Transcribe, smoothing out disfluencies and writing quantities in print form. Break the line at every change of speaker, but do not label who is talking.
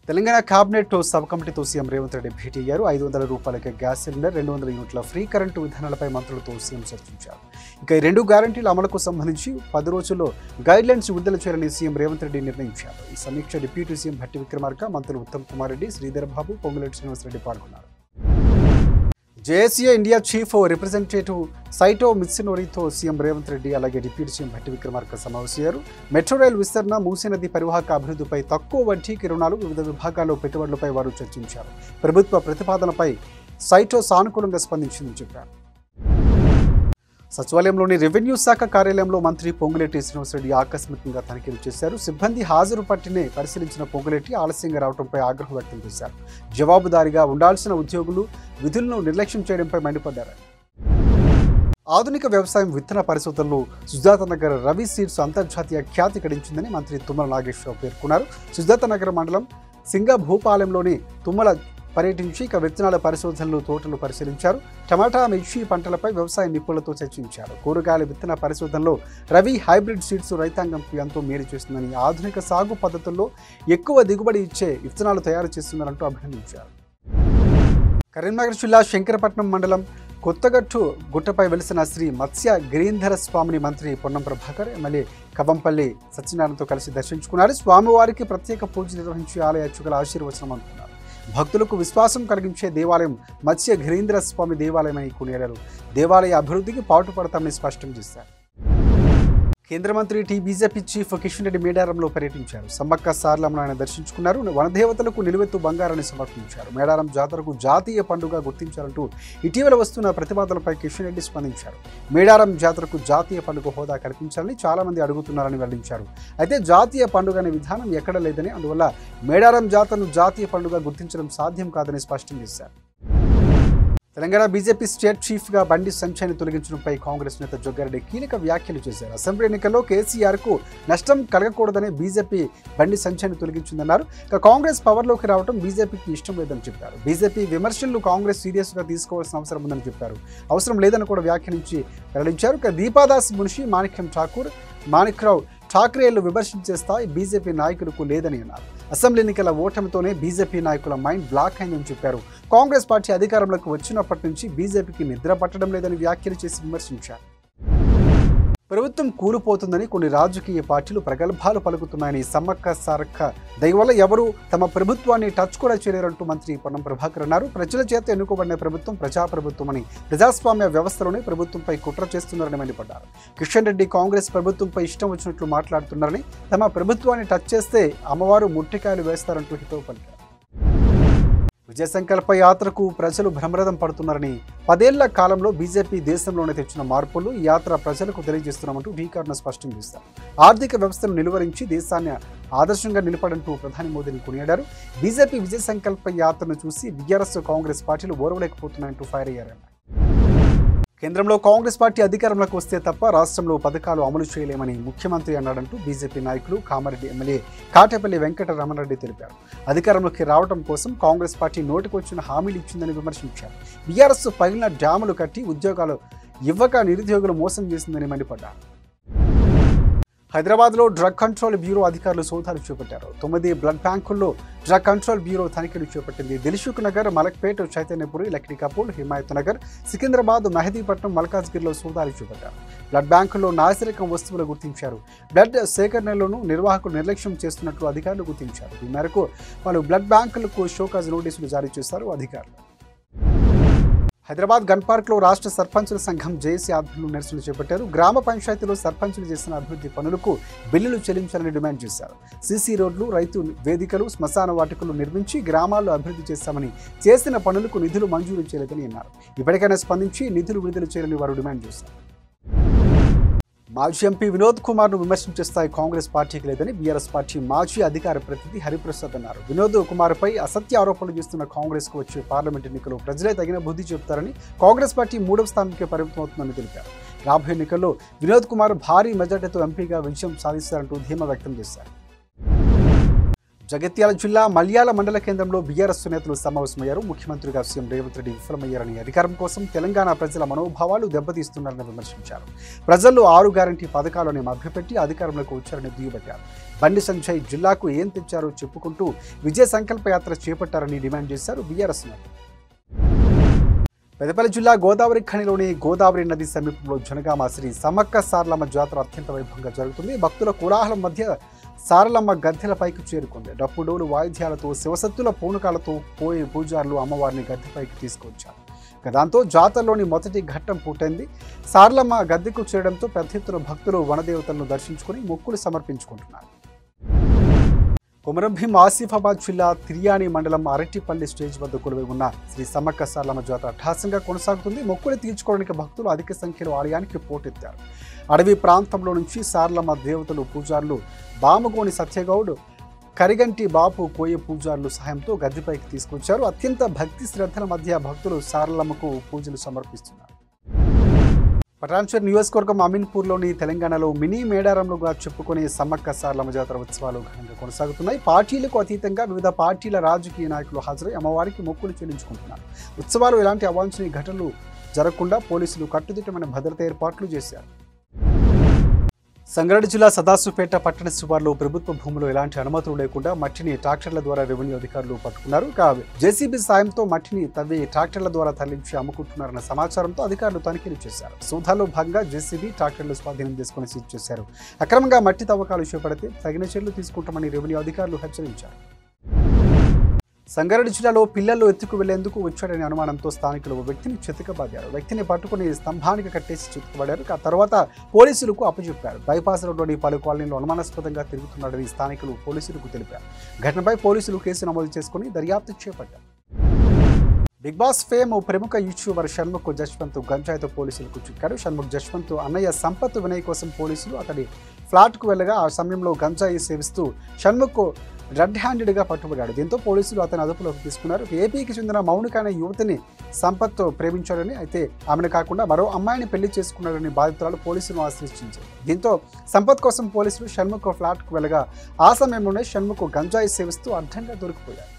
Telangana cabinet sub కమిటీతో CM Revanth Reddy భేటీ అయ్యారు. 500 రూపాయలకే గ్యాస్ సిలిండర్, 200 యూనిట్ల ఫ్రీ కరెంటు విధానాలపై మంత్రులతో సీఎం చర్చించారు. ఇక ఈ 2 గ్యారంటీల అమలుకు సంబంధించి 10 రోజుల్లో గైడ్లైన్స్ విడుదల చేయాలని సీఎం రేవంత్ రెడ్డి నిర్ణయించారు. ఈ సమీక్ష డిప్యూటీ సీఎం భట్టి విక్రమార్క, మంత్రులు ఉత్తమ్ కుమార్ రెడ్డి, శ్రీధర్ బాబు, పొంగులేటి శ్రీనివాసరెడ్డి పాల్గొన్నారు. JICA India chief representative Saito మిత్సునోరితో సీఎం రేవంత్ రెడ్డి అలాగే డిప్యూటీ సీఎం భట్టి విక్రమార్క సమావేశమయ్యారు. మెట్రో రైల్ విస్తరణ, మూసీ నది పరివాహక అభివృద్ధిపై తక్కువ వడ్డీకి రుణాలు, వివిధ విభాగాల్లో పెట్టుబడులపై వారు చర్చించారు. ప్రభుత్వ ప్రతిపాదనపై సైటో సానుకూలంగా స్పందించిందని చెప్పారు. సచివాలయంలోని రెవెన్యూ శాఖ కార్యాలయంలో మంత్రి పొంగులేటి శ్రీనివాసరెడ్డి ఆకస్మికంగా తనిఖీలు చేశారు. సిబ్బంది హాజరు పట్టినే పరిశీలించిన పొంగులేటి ఆలస్యంగా రావడంపై ఆగ్రహం వ్యక్తం చేశారు. జవాబుదారీగా ఉండాల్సిన ఉద్యోగులు విధులను నిర్లక్ష్యం చేయడంపై మండిపడ్డారు. ఆధునిక వ్యవసాయం విత్తన పరిశోధనలో సుజాతనగర్ రవి సీడ్స్ అంతర్జాతీయ ఖ్యాతి గడించిందని మంత్రి తుమ్మల నాగేశ్వరరావు పేర్కొన్నారు. సుజాతనగర్ మండలం సింగభూపాలెంలోని తుమ్మల పర్యటించి విత్తనాల పరిశోధనలు, తోటలు పరిశీలించారు. టమాటా, మిర్చి పంటలపై వ్యవసాయ నిపుణులతో చర్చించారు. కూరగాయల విత్తన పరిశోధనలో రవి హైబ్రిడ్ సీడ్స్ రైతాంగంకు ఎంతో మేలు చేస్తుందని, ఆధునిక సాగు పద్ధతుల్లో ఎక్కువ దిగుబడి ఇచ్చే విత్తనాలు తయారు చేస్తున్నారంటూ అభినందించారు. కరీంనగర్ జిల్లా శంకరపట్నం మండలం కొత్తగట్టు గుట్టపై వెలిసిన శ్రీ మత్స్య గిరీంధర స్వామిని మంత్రి పొన్నం ప్రభాకర్, ఎమ్మెల్యే కవంపల్లి సత్యనారాయణతో కలిసి దర్శించుకున్నారు. స్వామివారికి ప్రత్యేక పూజలు నిర్వహించి ఆలయ అర్చకుల ఆశీర్వచనం అందుకున్నారు. భక్తులకు విశ్వాసం కలిగించే దేవాలయం మత్స్య గిరీంద్ర స్వామి దేవాలయమని కొనియాడారు. దేవాలయ అభివృద్ధికి పాటుపడతామని స్పష్టం చేశారు. కేంద్ర మంత్రి బీజేపీ చీఫ్ కిషన్ రెడ్డి మేడారంలో పర్యటించారు. సమ్మక్క సారలమ్మను ఆయన దర్శించుకున్నారు. వనదేవతలకు నిలువెత్తు బంగారాన్ని సమర్పించారు. మేడారం జాతరకు జాతీయ పండుగ గుర్తించాలంటూ ఇటీవల వస్తున్న ప్రతిపాదనలపై కిషన్ రెడ్డి స్పందించారు. మేడారం జాతరకు జాతీయ పండుగ హోదా కల్పించాలని చాలా మంది అడుగుతున్నారని వెల్లడించారు. అయితే జాతీయ పండుగ అనే విధానం ఎక్కడ లేదని, అందువల్ల మేడారం జాతరను జాతీయ పండుగ గుర్తించడం సాధ్యం కాదని స్పష్టం చేశారు. తెలంగాణ బీజేపీ స్టేట్ చీఫ్గా బండి సంజయ్ని తొలగించడంపై కాంగ్రెస్ నేత జగ్గారెడ్డి కీలక వ్యాఖ్యలు చేశారు. అసెంబ్లీ ఎన్నికల్లో కేసీఆర్కు నష్టం కలగకూడదని బీజేపీ బండి సంజయ్ని తొలగించిందన్నారు. ఇక కాంగ్రెస్ పవర్లోకి రావడం బీజేపీకి ఇష్టం లేదని చెప్పారు. బీజేపీ విమర్శలను కాంగ్రెస్ సీరియస్గా తీసుకోవాల్సిన అవసరం ఉందని చెప్పారు. అవసరం లేదని కూడా వ్యాఖ్యానించి వెల్లడించారు. ఇక దీపాదాస్ మున్షి, మాణిక్రావు ఠాక్రేలు విమర్శించే స్థాయి బీజేపీ నాయకులకు లేదని అన్నారు. అసెంబ్లీ ఎన్నికల ఓటమితోనే బీజేపీ నాయకుల మైండ్ బ్లాక్ అయిందని చెప్పారు. కాంగ్రెస్ పార్టీ అధికారంలోకి వచ్చినప్పటి నుంచి బీజేపీకి నిద్ర పట్టడం లేదని వ్యాఖ్యలు చేసి విమర్శించారు. ప్రభుత్వం కూలిపోతుందని కొన్ని రాజకీయ పార్టీలు ప్రగల్భాలు పలుకుతున్నాయని, సమ్మక్క సారక్క దయవల్ల ఎవరూ తమ ప్రభుత్వాన్ని టచ్ కూడా చేయలేరంటూ మంత్రి పొన్నం ప్రభాకర్ అన్నారు. ప్రజల చేత ఎన్నుకోబడిన ప్రభుత్వం ప్రజాప్రభుత్వం అని, ప్రజాస్వామ్య వ్యవస్థలోనే ప్రభుత్వంపై కుట్ర చేస్తున్నారని మండిపడ్డారు. కిషన్ రెడ్డి కాంగ్రెస్ ప్రభుత్వంపై ఇష్టం వచ్చినట్లు మాట్లాడుతున్నారని, తమ ప్రభుత్వాన్ని టచ్ చేస్తే అమ్మవారు ముట్టికాయలు వేస్తారంటూ హితవు పలికారు. విజయ సంకల్ప యాత్రకు ప్రజలు భ్రమరథం పడుతున్నారని, 10 ఏళ్ల కాలంలో బీజేపీ దేశంలోనే తెచ్చిన మార్పులు ఈ యాత్ర ప్రజలకు తెలియజేస్తున్నామంటూ ఢీకార్ను స్పష్టం చేశారు. ఆర్థిక వ్యవస్థను నిలువరించి దేశాన్ని ఆదర్శంగా నిలపడంటూ ప్రధాని మోదీని కొనియాడారు. బీజేపీ విజయ సంకల్ప యాత్రను చూసి బీఆర్ఎస్, కాంగ్రెస్ పార్టీలు ఓర్వలేకపోతున్నాయంటూ ఫైర్ అయ్యారన్నారు. కేంద్రంలో కాంగ్రెస్ పార్టీ అధికారంలోకి వస్తే తప్ప రాష్ట్రంలో పథకాలు అమలు చేయలేమని ముఖ్యమంత్రి అన్నాడంటూ బీజేపీ నాయకులు కామారెడ్డి ఎమ్మెల్యే కాటేపల్లి వెంకటరమణరెడ్డి తెలిపారు. అధికారంలోకి రావడం కోసం కాంగ్రెస్ పార్టీ నోటికొచ్చిన హామీలు ఇచ్చిందని విమర్శించారు. బీఆర్ఎస్ పగిలిన డ్యాములు కట్టి ఉద్యోగాలు ఇవ్వక నిరుద్యోగులు మోసం చేసిందని మండిపడ్డారు. హైదరాబాద్లో డ్రగ్ కంట్రోల్ బ్యూరో అధికారులు సోదాలు చేపట్టారు. 9 బ్లడ్ బ్యాంకుల్లో డ్రగ్ కంట్రోల్ బ్యూరో తనిఖీలు చేపట్టింది. దిల్సుఖ్ నగర్, మలక్పేట్, చైతన్యపురి, లక్డీకాపూర్, హిమాయత్ నగర్, సికింద్రాబాద్, మెహదీపట్నం, మల్కాజ్గిరిలో సోదాలు చేపట్టారు. బ్లడ్ బ్యాంకుల్లో నాసిరకం వస్తువులు గుర్తించారు. బ్లడ్ సేకరణలోనూ నిర్వాహకులు నిర్లక్ష్యం చేస్తున్నట్లు అధికారులు గుర్తించారు. ఈ మేరకు పలు బ్లడ్ బ్యాంకులకు షోకాజ్ నోటీసులు జారీ చేశారు అధికారులు. హైదరాబాద్ గన్ పార్క్లో రాష్ట్ర సర్పంచుల సంఘం జేఏసీ ఆధ్వర్యంలో నిరసనలు చేపట్టారు. గ్రామ పంచాయతీలో సర్పంచులు చేసిన అభివృద్ధి పనులకు బిల్లులు చెల్లించాలని డిమాండ్ చేశారు. సీసీ రోడ్లు, రైతు వేదికలు, శ్మశాన వాటికలు నిర్మించి గ్రామాల్లో అభివృద్ధి చేశామని, చేసిన పనులకు నిధులు మంజూరు చేయలేదని అన్నారు. ఇప్పటికైనా స్పందించి నిధులు విడుదల చేయాలని వారు డిమాండ్ చేశారు. మాజీ ఎంపీ వినోద్ కుమార్ను విమర్శించే స్థాయి కాంగ్రెస్ పార్టీకి లేదని బీఆర్ఎస్ పార్టీ మాజీ అధికార ప్రతినిధి హరిప్రసాద్ అన్నారు. వినోద్ కుమార్పై అసత్య ఆరోపణలు చేస్తున్న కాంగ్రెస్కు వచ్చే పార్లమెంట్ ఎన్నికల్లో ప్రజలే తగిన బుద్ధి చెబుతారని, కాంగ్రెస్ పార్టీ 3వ స్థానానికి పరిమితమవుతుందని తెలిపారు. రాబోయే ఎన్నికల్లో వినోద్ కుమార్ భారీ మెజార్టీతో ఎంపీగా విజయం సాధిస్తారంటూ ధీమా వ్యక్తం చేశారు. జగిత్యాల జిల్లా మల్యాల మండల కేంద్రంలో బీఆర్ఎస్ నేతలు సమావేశమయ్యారు. ముఖ్యమంత్రిగా సీఎం రేవంత్ రెడ్డి విఫలమయ్యారని, అధికారం కోసం తెలంగాణ ప్రజల మనోభావాలు దెబ్బతీస్తున్నారని విమర్శించారు. ప్రజల్లో 6 గ్యారంటీ పథకాలను మభ్యపెట్టి అధికారంలోకి వచ్చారని దుయ్యబట్టారు. బండి సంజయ్ జిల్లాకు ఏం తెచ్చారో చెప్పుకుంటూ విజయ సంకల్ప యాత్ర చేపట్టారని డిమాండ్ చేశారు బీఆర్ఎస్ నేతలు. పెద్దపల్లి జిల్లా గోదావరి ఖనిలోని గోదావరి నది సమీపంలో జనగామ శ్రీ సమ్మక్క సారలమ్మ జాతర అత్యంత వైభవంగా జరుగుతుంది. భక్తుల కోలాహలం మధ్య సారలమ్మ గద్దెలపైకి చేరుకుంది. డప్పుడోలు వాయిద్యాలతో శివసత్తుల పూనకాలతో పోయే పూజారులు అమ్మవారిని గద్దెపైకి తీసుకొచ్చారు. దాంతో జాతరలోని మొదటి ఘట్టం పూర్తయింది. సారలమ్మ గద్దెకు చేరడంతో పెద్ద ఎత్తున భక్తులు వనదేవతలను దర్శించుకుని మొక్కులు సమర్పించుకుంటున్నారు. కొమరంభీం ఆసిఫాబాద్ జిల్లా తిర్యాని మండలం అరటిపల్లి స్టేజ్ వద్ద కొలువై ఉన్న శ్రీ సమ్మక్క సారలమ్మ జాతర అట్టహాసంగా కొనసాగుతుంది. మొక్కులు తీర్చుకోవడానికి భక్తులు అధిక సంఖ్యలో ఆలయానికి పోటెత్తారు. అడవి ప్రాంతంలో నుంచి సారలమ్మ దేవతలు పూజారులు బామగోని సత్యగౌడ్, కరిగంటి బాపు కోయ పూజారులు సహాయంతో గద్దెపైకి తీసుకొచ్చారు. అత్యంత భక్తి శ్రద్ధల మధ్య భక్తులు సారలమ్మకు పూజలు సమర్పిస్తున్నారు. పటాన్చెరు నియోజకవర్గం అమీన్పూర్లోని తెలంగాణలో మినీ మేడారంలోగా చెప్పుకునే సమ్మక్క సారలమ్మ జాతర ఉత్సవాలు ఘనంగా కొనసాగుతున్నాయి. పార్టీలకు అతీతంగా వివిధ పార్టీల రాజకీయ నాయకులు హాజరై అమ్మవారికి మొక్కులు చెల్లించుకుంటున్నారు. ఉత్సవాలు ఎలాంటి అవాంఛనీయ ఘటనలు జరగకుండా పోలీసులు కట్టుదిట్టమైన భద్రత ఏర్పాట్లు చేశారు. సంగారెడ్డి జిల్లా సదాశివపేట పట్టణ శివార్లో ప్రభుత్వ భూములు ఎలాంటి అనుమతులు లేకుండా మట్టిని ట్రాక్టర్ల ద్వారా రెవెన్యూ అధికారులు పట్టుకున్నారు. జేసీబీ సాయంతో మట్టిని తవ్వి ట్రాక్టర్ల ద్వారా తరలించి అమ్ముకుంటున్నారన్న సమాచారంతో అధికారులు తనిఖీలు చేశారు. సోదాల్లో భాగంగా జేసీబీ ట్రాక్టర్లు స్వాధీనం చేసుకుని సీజ్ చేశారు. అక్రమంగా మట్టి తవ్వకాలు చేపడితే తగిన చర్యలు తీసుకుంటామని రెవెన్యూ అధికారులు హెచ్చరించారు. సంగారెడ్డి జిల్లాలో పిల్లలు ఎత్తుకు వెళ్లేందుకు వచ్చాడనే అనుమానంతో స్థానికులు ఓ వ్యక్తిని చితకబాదారు. వ్యక్తిని పట్టుకుని స్తంభానికి కట్టేసి చితకబడారు. ఆ తర్వాత పోలీసులకు అప్పచెప్పారు. బైపాస్ రోడ్లోని పలు కాలనీలో అనుమానాస్పదంగా తిరుగుతున్నాడని స్థానికులు పోలీసులకు తెలిపారు. ఘటనపై పోలీసులు కేసు నమోదు చేసుకుని దర్యాప్తు చేపట్టారు. బిగ్ బాస్ ఫేమ్ ప్రముఖ యూట్యూబర్ షణ్ముఖ్ జశ్వంత్ గంజాయితో పోలీసులకు చిక్కారు. షణ్ముఖ్ జశ్వంత్ అన్నయ్య సంపత్ వినయ్ కోసం పోలీసులు అతడి ఫ్లాట్కు వెళ్ళగా ఆ సమయంలో గంజాయి సేవిస్తూ షణ్ముఖ్ రెడ్ హ్యాండెడ్గా పట్టుబడ్డాడు. దీంతో పోలీసులు అతని అదుపులోకి తీసుకున్నారు. ఏపీకి చెందిన మౌనిక అనే యువతిని సంపత్ ప్రేమించాడని, అయితే ఆమెను కాకుండా మరో అమ్మాయిని పెళ్లి చేసుకున్నాడని బాధితురాలు పోలీసులను ఆశ్రయించారు. దీంతో సంపత్ కోసం పోలీసులు షణ్ముఖ్ ఫ్లాట్కు వెళ్ళగా ఆ సమయంలోనే షణ్ముఖ్ గంజాయి సేవిస్తూ అడ్డంగా దొరికిపోయారు.